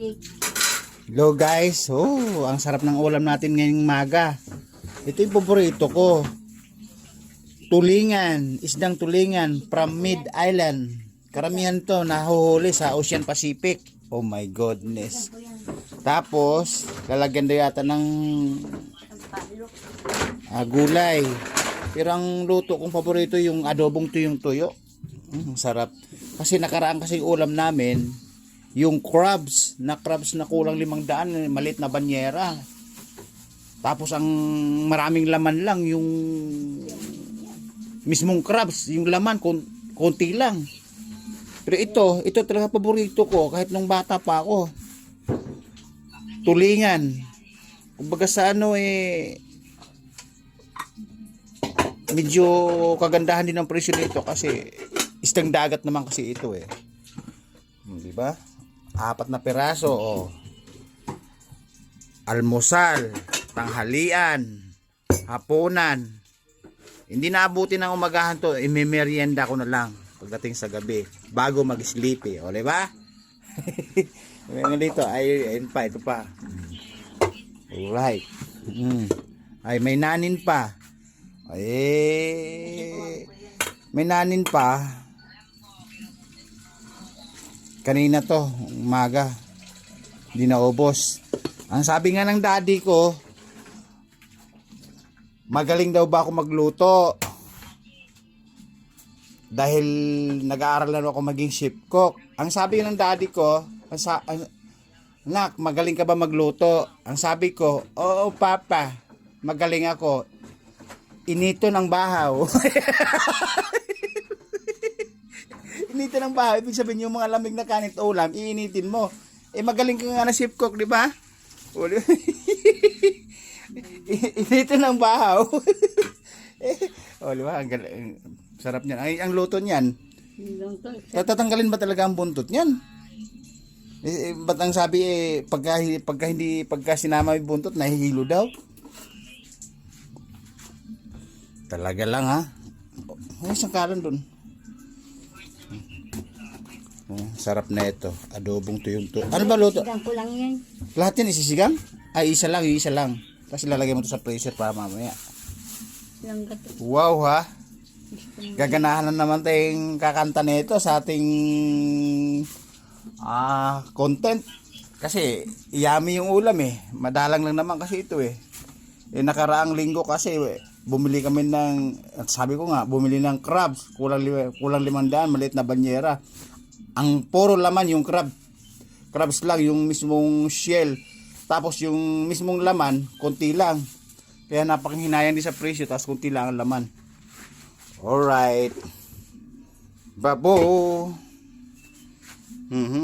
Pacific. Hello guys, ang sarap ng ulam natin ngayong maga. Ito yung paborito ko. Tulingan, isdang tulingan from Mid Island. Karamihan to nahuhuli sa Ocean Pacific. Oh my goodness. Tapos, lalagyan daw yata ng gulay. Pero ang luto kong paborito yung adobong tuyong tuyo. Sarap. Kasi nakaraan kasi ulam namin, yung crabs na kulang 500, maliit na banyera. Tapos ang maraming laman lang yung mismong crabs, yung laman konti lang. Pero ito talaga paborito ko kahit nung bata pa ako. Tulingan. Kumbaga sa medyo kagandahan din ang presyo nito kasi isdang dagat naman kasi ito di ba? 4 na piraso almusal, tanghalian, hapunan. Hindi naabuti ng umagahan to, imemerienda ko na lang pagdating sa gabi bago mag-sleepy, di ba? Dito ayun pa, ito pa. Alright. Ay may nanin pa. May nanin pa. Kanina to, umaga. Hindi naubos. Ang sabi nga ng daddy ko, magaling daw ba ako magluto? Dahil nag-aaral na ako maging chef cook. Ang sabi ng daddy ko, Nak, magaling ka ba magluto? Ang sabi ko, oo papa, magaling ako. Inito ng bahaw. Inito ng bahaw, ibig sabihin yung mga lamig na kanit ulam, iinitin mo. Magaling ka nga na chef cook, di ba? Inito ng bahaw. Di ba? Ang sarap niyan. Ay, ang luto niyan. Tatanggalin ba talaga ang buntot niyan? Ba't ang sabi pagka sinama yung buntot, nahihilo daw? Talaga lang ha. May isang kalan dun. Sarap na ito. Adobong tuyong to. Ano ba luto? Isigang ko lang yan. Lahat yan isisigang? Ay, isa lang. Tapos lalagay mo to sa freezer para mamaya. Wow ha. Gaganahan na naman tayong kakanta nito sa ating content. Kasi yummy yung ulam Madalang lang naman kasi ito nakaraang linggo kasi bumili kami sabi ko nga, bumili ng crabs, kulang 500, maliit na banyera. Ang puro laman yung crabs lang, yung mismong shell. Tapos yung mismong laman, konti lang. Kaya napakahinayan din sa presyo, tapos konti lang ang laman. Alright. Babo.